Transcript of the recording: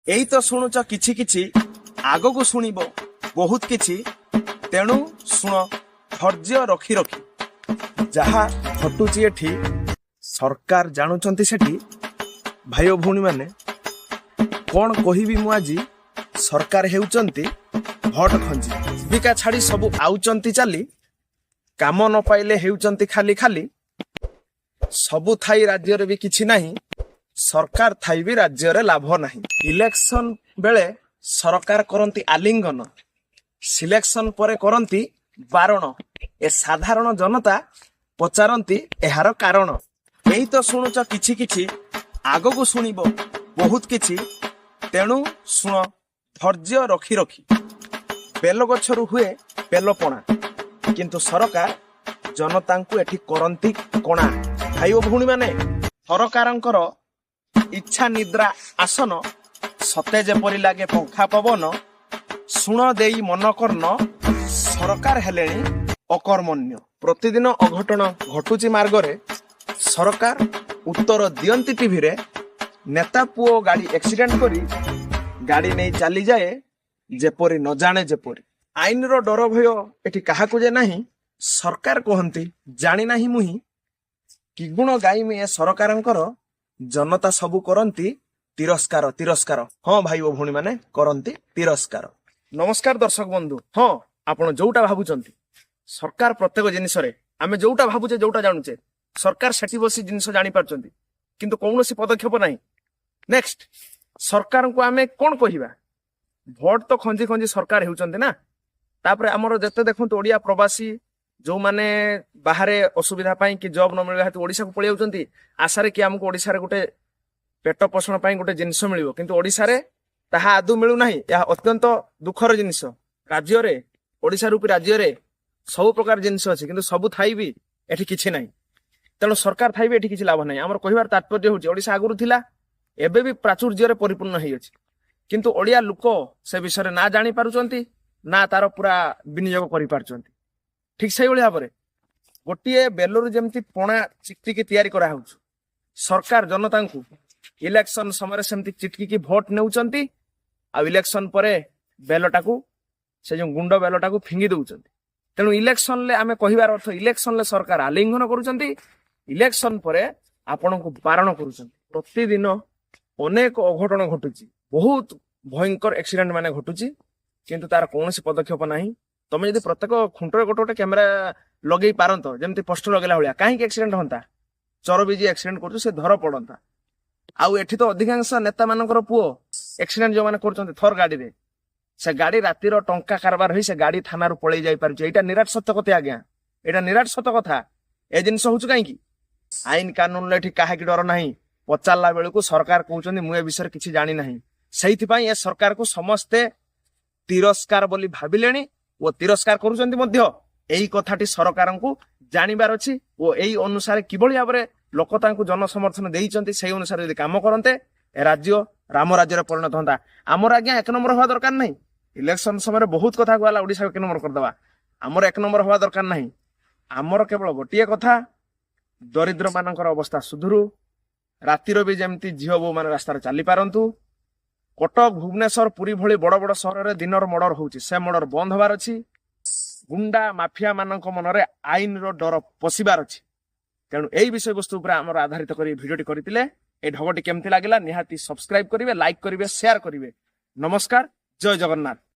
ଏଇ ତ ଶୁଣୁଛ କିଛି କିଛି, ଆଗକୁ ଶୁଣିବ ବହୁତ କିଛି। ତେଣୁ ଶୁଣ ଧୈର୍ଯ୍ୟ ରଖି ରଖି। ଯାହା ଘଟୁଛି ଏଠି ସରକାର ଜାଣୁଛନ୍ତି ସେଠି। ଭାଇ ଓ ଭଉଣୀ ମାନେ, କଣ କହିବି ମୁଁ ଆଜି। ସରକାର ହେଉଛନ୍ତି ଭୋଟ ଖଞ୍ଜି, ଜୀବିକା ଛାଡି ସବୁ ଆଉଛନ୍ତି ଚାଲି। କାମ ନ ପାଇଲେ ହେଉଛନ୍ତି ଖାଲି ଖାଲି। ସବୁ ଥାଇ ରାଜ୍ୟରେ ବି କିଛି ନାହିଁ, ସରକାର ଥାଇ ବି ରାଜ୍ୟରେ ଲାଭ ନାହିଁ। ଇଲେକ୍ସନ ବେଳେ ସରକାର କରନ୍ତି ଆଲିଙ୍ଗନ, ସିଲେକ୍ସନ ପରେ କରନ୍ତି ବାରଣ। ଏ ସାଧାରଣ ଜନତା ପଚାରନ୍ତି ଏହାର କାରଣ। ଏଇ ତ ଶୁଣୁଛ କିଛି କିଛି, ଆଗକୁ ଶୁଣିବ ବହୁତ କିଛି। ତେଣୁ ଶୁଣ ଧୈର୍ଯ୍ୟ ରଖି ରଖି। ବେଲ ଗଛରୁ ହୁଏ ବେଲପଣା, କିନ୍ତୁ ସରକାର ଜନତାଙ୍କୁ ଏଠି କରନ୍ତି କଣା। ଭାଇ ଓ ଭଉଣୀ ମାନେ, ସରକାରଙ୍କର ଇଚ୍ଛା ନିଦ୍ରା ଆସନ, ସତେ ଯେପରି ଲାଗେ ପଙ୍ଖା ପବନ। ଶୁଣ ଦେଇ ମନ କର୍ଣ୍ଣ, ସରକାର ହେଲେଣି ଅକର୍ମଣ୍ୟ। ପ୍ରତିଦିନ ଅଘଟଣ ଘଟୁଛି ମାର୍ଗରେ, ସରକାର ଉତ୍ତର ଦିଅନ୍ତି ଟିଭିରେ। ନେତା ପୁଅ ଗାଡି ଆକ୍ସିଡେଣ୍ଟ କରି ଗାଡି ନେଇ ଚାଲିଯାଏ ଯେପରି ନ ଜାଣେ ଯେପରି। ଆଇନର ଡର ଭୟ ଏଠି କାହାକୁ ଯେ ନାହିଁ, ସରକାର କୁହନ୍ତି ଜାଣି ନାହିଁ ମୁହିଁ। କି ଗୁଣ ଗାଇମି ଏ ସରକାରଙ୍କର, ଜନତା ସବୁ କରନ୍ତି ତିରସ୍କାର ତିରସ୍କାର। ହଁ ଭାଇ ଓ ଭଉଣୀ ମାନେ, କରନ୍ତି ତିରସ୍କାର। ନମସ୍କାର ଦର୍ଶକ ବନ୍ଧୁ। ହଁ, ଆପଣ ଯୋଉଟା ଭାବୁଛନ୍ତି ସରକାର ପ୍ରତ୍ୟେକ ଜିନିଷରେ, ଆମେ ଯୋଉଟା ଭାବୁଛେ ଯୋଉଟା ଜାଣୁଛେ, ସରକାର ସେଠି ବସି ଜିନିଷ ଜାଣିପାରୁଛନ୍ତି, କିନ୍ତୁ କୌଣସି ପଦକ୍ଷେପ ନାହିଁ। ନେକ୍ସଟ, ସରକାରଙ୍କୁ ଆମେ କଣ କହିବା? ଭୋଟ ତ ଖଞ୍ଜି ଖଞ୍ଜି ସରକାର ହେଉଛନ୍ତି ନା। ତାପରେ ଆମର ଯେତେ ଦେଖନ୍ତୁ ଓଡିଆ ପ୍ରବାସୀ ଯୋଉମାନେ ବାହାରେ ଅସୁବିଧା ପାଇଁ କି ଜବ୍ ନ ମିଳିବା ହେତୁ ଓଡିଶାକୁ ପଳେଇ ଯାଉଛନ୍ତି, ଆଶାରେ କି ଆମକୁ ଓଡିଶାରେ ଗୋଟେ ପେଟ ପୋଷଣ ପାଇଁ ଗୋଟେ ଜିନିଷ ମିଳିବ, କିନ୍ତୁ ଓଡିଶାରେ ତାହା ଆଦୌ ମିଳୁନାହିଁ। ଏହା ଅତ୍ୟନ୍ତ ଦୁଃଖର ଜିନିଷ। ରାଜ୍ୟରେ, ଓଡିଶା ରୂପୀ ରାଜ୍ୟରେ ସବୁ ପ୍ରକାର ଜିନିଷ ଅଛି, କିନ୍ତୁ ସବୁ ଥାଇ ବି ଏଠି କିଛି ନାହିଁ। ତେଣୁ ସରକାର ଥାଇ ବି ଏଠି କିଛି ଲାଭ ନାହିଁ। ଆମର କହିବାର ତାତ୍ପର୍ଯ୍ୟ ହେଉଛି, ଓଡିଶା ଆଗରୁ ଥିଲା, ଏବେ ବି ପ୍ରାଚୁର୍ଯ୍ୟରେ ପରିପୂର୍ଣ୍ଣ ହେଇଅଛି, କିନ୍ତୁ ଓଡିଆ ଲୋକ ସେ ବିଷୟରେ ନା ଜାଣି ପାରୁଛନ୍ତି, ନା ତାର ପୁରା ବିନିଯୋଗ କରିପାରୁଛନ୍ତି। ଠିକ ସେଇଭଳି ଭାବରେ ଗୋଟିଏ ବେଲରୁ ଯେମିତି ପଣା ଚିକଟିକି ତିଆରି କରାହଉଛି, ସରକାର ଜନତାଙ୍କୁ ଇଲେକ୍ସନ ସମୟରେ ସେମିତି ଚିଟକିକି ଭୋଟ ନେଉଛନ୍ତି, ଆଉ ଇଲେକ୍ସନ ପରେ ବେଲଟାକୁ, ସେ ଯୋଉ ଗୁଣ୍ଡ ବେଲଟାକୁ ଫିଙ୍ଗି ଦଉଛନ୍ତି। ତେଣୁ ଇଲେକ୍ସନରେ ଆମେ କହିବାର ଅର୍ଥ, ଇଲେକ୍ସନରେ ସରକାର ଆଲିଙ୍ଗନ କରୁଛନ୍ତି, ଇଲେକ୍ସନ ପରେ ଆପଣଙ୍କୁ ବାରଣ କରୁଛନ୍ତି। ପ୍ରତିଦିନ ଅନେକ ଅଘଟଣ ଘଟୁଛି, ବହୁତ ଭୟଙ୍କର ଆକ୍ସିଡେଣ୍ଟ ମାନେ ଘଟୁଛି, କିନ୍ତୁ ତାର କୌଣସି ପଦକ୍ଷେପ ନାହିଁ। ତମେ ଯଦି ପ୍ରତ୍ୟେକ ଖୁଣ୍ଟରେ ଗୋଟେ ଗୋଟେ କ୍ୟାମେରା ଲଗେଇ ପାରନ୍ତ, ଯେମିତି ପୋଷ୍ଟର ଲଗେଇଲା ଭଳିଆ, କାହିଁକି ଆକ୍ସିଡେଣ୍ଟ ହୁଅନ୍ତା? ଚରବି ଯିଏ ଆକ୍ସିଡେଣ୍ଟ କରୁଛି ସେ ଧର ପଡନ୍ତା। ଆଉ ଏଠି ତ ଅଧିକାଂଶ ନେତା ମାନଙ୍କର ପୁଅ ଆକ୍ସିଡେଣ୍ଟ ଯୋଉମାନେ କରୁଛନ୍ତି ଥର ଗାଡିରେ, ସେ ଗାଡି ରାତିର ଟଙ୍କା କାରବାର ହେଇ ସେ ଗାଡି ଥାନାରୁ ପଳେଇ ଯାଇପାରୁଛି। ଏଇଟା ନିରାଟ ସତ୍ୟ କଥା ଆଜ୍ଞା, ଏଇଟା ନିରାଟ ସତ କଥା। ଏ ଜିନିଷ ହଉଛି କାହିଁକି? ଆଇନ କାନୁନରେ ଏଠି କାହାକି ଡର ନାହିଁ। ପଚାରିଲା ବେଳକୁ ସରକାର କହୁଛନ୍ତି ମୁଁ ଏ ବିଷୟରେ କିଛି ଜାଣି ନାହିଁ। ସେଇଥିପାଇଁ ଏ ସରକାରକୁ ସମସ୍ତେ ତିରସ୍କାର ବୋଲି ଭାବିଲେଣି ଓ ତିରସ୍କାର କରୁଛନ୍ତି ମଧ୍ୟ। ଏଇ କଥାଟି ସରକାରଙ୍କୁ ଜାଣିବାର ଅଛି ଓ ଏଇ ଅନୁସାରେ କିଭଳି ଭାବରେ ଲୋକ ତାଙ୍କୁ ଜନସମର୍ଥନ ଦେଇଛନ୍ତି, ସେଇ ଅନୁସାରେ ଯଦି କାମ କରନ୍ତେ, ଏ ରାଜ୍ୟ ରାମ ରାଜ୍ୟରେ ପରିଣତ ହୁଅନ୍ତା। ଆମର ଆଜ୍ଞା ଏକ ନମ୍ବର ହବା ଦରକାର ନାହିଁ। ଇଲେକ୍ସନ ସମୟରେ ବହୁତ କଥା କୁହାଗଲା ଓଡିଶାକୁ ଏକ ନମ୍ବର କରିଦେବା, ଆମର ଏକ ନମ୍ବର ହବା ଦରକାର ନାହିଁ। ଆମର କେବଳ ଗୋଟିଏ କଥା, ଦରିଦ୍ର ମାନଙ୍କର ଅବସ୍ଥା ସୁଧୁରୁ, ରାତିର ବି ଯେମିତି ଝିଅ ବୋଉ ମାନେ ରାସ୍ତାରେ ଚାଲି ପାରନ୍ତୁ। କଟକ, ଭୁବନେଶ୍ୱର, ପୁରୀ ଭଳି ବଡ ବଡ ସହରରେ ଦିନର ମର୍ଡର ହଉଛି, ସେ ମର୍ଡର ବନ୍ଦ ହବାର ଅଛି। ଗୁଣ୍ଡା ମାଫିଆ ମାନଙ୍କ ମନରେ ଆଇନର ଡର ପଶିବାର ଅଛି। ତେଣୁ ଏଇ ବିଷୟବସ୍ତୁ ଉପରେ ଆମର ଆଧାରିତ କରି ଭିଡିଓଟି କରିଥିଲେ। এই ଢଗଟି କେମିତି ଲାଗିଲା ନିହାତି ସବସ୍କ୍ରାଇବ କରିବେ, ଲାଇକ୍ କରିବେ, ସେୟାର କରିବେ। ନମସ୍କାର, ଜୟ ଜଗନ୍ନାଥ।